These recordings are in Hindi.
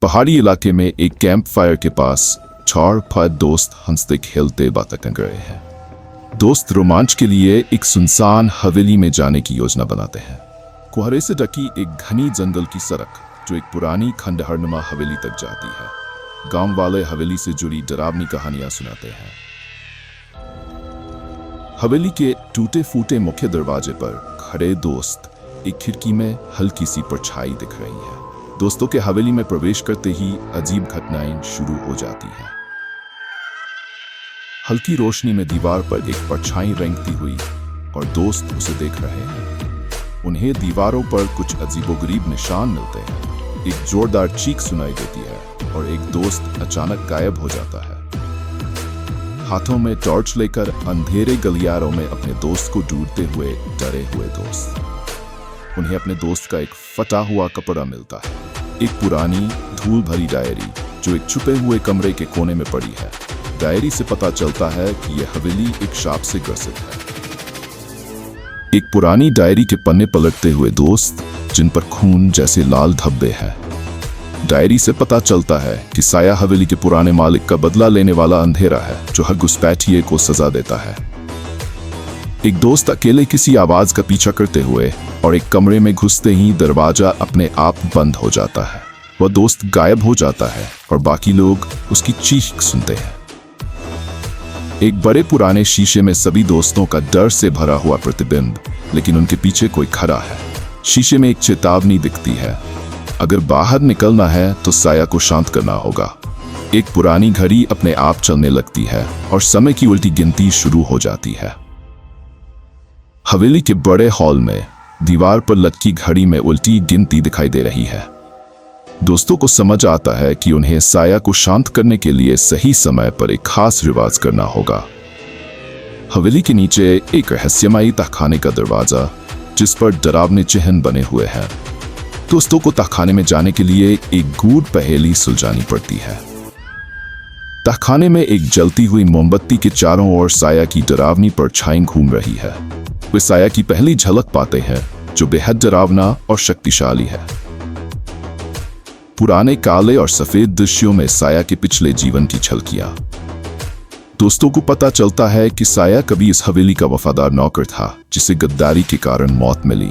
पहाड़ी इलाके में एक कैंप फायर के पास 4-5 दोस्त हंसते खेलते बातें कर रहे हैं। दोस्त रोमांच के लिए एक सुनसान हवेली में जाने की योजना बनाते हैं। कोहरे से ढकी एक घनी जंगल की सड़क जो एक पुरानी खंडहरनुमा हवेली तक जाती है। गांव वाले हवेली से जुड़ी डरावनी कहानियां सुनाते हैं। हवेली के टूटे फूटे मुख्य दरवाजे पर खड़े दोस्त एक खिड़की में हल्की सी परछाई दिख रही है। दोस्तों के हवेली में प्रवेश करते ही अजीब घटनाएं शुरू हो जाती हैं। हल्की रोशनी में दीवार पर एक परछाई रेंगती हुई और दोस्त उसे देख रहे हैं। उन्हें दीवारों पर कुछ अजीबोगरीब निशान मिलते हैं। एक जोरदार चीख सुनाई देती है और एक दोस्त अचानक गायब हो जाता है। हाथों में टॉर्च लेकर अंधेरे गलियारों में अपने दोस्त को ढूंढते हुए डरे हुए दोस्त। उन्हें अपने दोस्त का एक फटा हुआ कपड़ा मिलता है, एक पुरानी धूल भरी डायरी जो एक छुपे हुए कमरे के कोने में पड़ी है। डायरी से पता चलता है कि यह हवेली एक शाप से ग्रसित है। एक पुरानी डायरी के पन्ने पलटते हुए दोस्त जिन पर खून जैसे लाल धब्बे हैं। डायरी से पता चलता है कि साया हवेली के पुराने मालिक का बदला लेने वाला अंधेरा है जो हर घुसपैठिए को सजा देता है। एक दोस्त अकेले किसी आवाज का पीछा करते हुए और एक कमरे में घुसते ही दरवाजा अपने आप बंद हो जाता है। वह दोस्त गायब हो जाता है और बाकी लोग उसकी चीख सुनते हैं। एक बड़े पुराने शीशे में सभी दोस्तों का डर से भरा हुआ प्रतिबिंब, लेकिन उनके पीछे कोई खड़ा है। शीशे में एक चेतावनी दिखती है, अगर बाहर निकलना है तो साया को शांत करना होगा। एक पुरानी घड़ी अपने आप चलने लगती है और समय की उल्टी गिनती शुरू हो जाती है। हवेली के बड़े हॉल में दीवार पर लटकी घड़ी में उल्टी गिनती दिखाई दे रही है। दोस्तों को समझ आता है कि उन्हें साया को शांत करने के लिए सही समय पर एक खास रिवाज करना होगा। हवेली के नीचे एक रहस्यमयी तहखाने का दरवाजा जिस पर डरावने चिन्ह बने हुए हैं। दोस्तों को तहखाने में जाने के लिए एक गूढ़ पहेली सुलझानी पड़ती है। तहखाने में एक जलती हुई मोमबत्ती के चारों ओर साया की डरावनी परछाई घूम रही है। वे साया की पहली झलक पाते हैं जो बेहद डरावना और शक्तिशाली है। पुराने काले और सफेद दृश्यों में साया के पिछले जीवन की झलकियां। दोस्तों को पता चलता है कि साया कभी इस हवेली का वफादार नौकर था जिसे गद्दारी के कारण मौत मिली।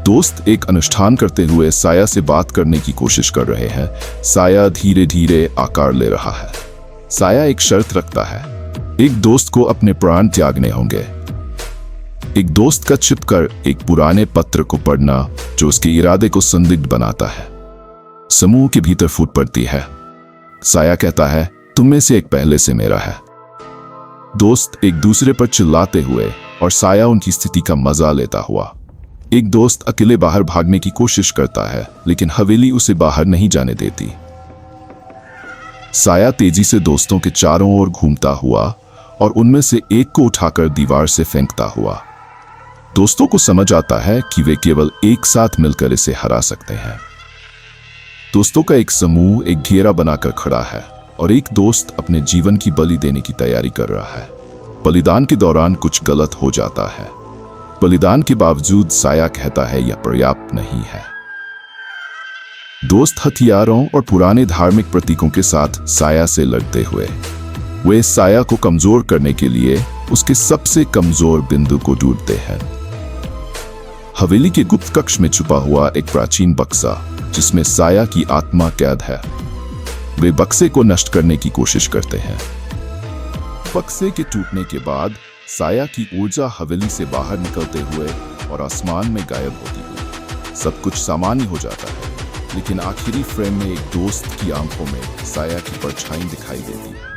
दोस्त एक अनुष्ठान करते हुए साया से बात करने की कोशिश कर रहे हैं। साया धीरे धीरे आकार ले रहा है। साया एक शर्त रखता है, एक दोस्त को अपने प्राण त्यागने होंगे। एक दोस्त का छिपकर एक पुराने पत्र को पढ़ना जो उसके इरादे को संदिग्ध बनाता है। समूह के भीतर फूट पड़ती है। साया कहता है, तुम में से एक पहले से मेरा है। दोस्त एक दूसरे पर चिल्लाते हुए और साया उनकी स्थिति का मजा लेता हुआ। एक दोस्त अकेले बाहर भागने की कोशिश करता है लेकिन हवेली उसे बाहर नहीं जाने देती। साया तेजी से दोस्तों के चारों ओर घूमता हुआ और उनमें से एक को उठाकर दीवार से फेंकता हुआ। दोस्तों को समझ आता है कि वे केवल एक साथ मिलकर इसे हरा सकते हैं। दोस्तों का एक समूह एक घेरा बनाकर खड़ा है और एक दोस्त अपने जीवन की बलि देने की तैयारी कर रहा है। बलिदान के दौरान कुछ गलत हो जाता है। बलिदान के बावजूद साया कहता है यह पर्याप्त नहीं है। दोस्त हथियारों और पुराने धार्मिक प्रतीकों के साथ साया से लड़ते हुए वे साया को कमजोर करने के लिए उसके सबसे कमजोर बिंदु को ढूंढते हैं। हवेली के गुप्त कक्ष में छुपा हुआ एक प्राचीन बक्सा जिसमें साया की आत्मा कैद है। वे बक्से को नष्ट करने की कोशिश करते हैं। बक्से के टूटने के बाद साया की ऊर्जा हवेली से बाहर निकलते हुए और आसमान में गायब होती हुई सब कुछ सामान्य हो जाता है। लेकिन आखिरी फ्रेम में एक दोस्त की आंखों में साया की परछाई दिखाई देती है।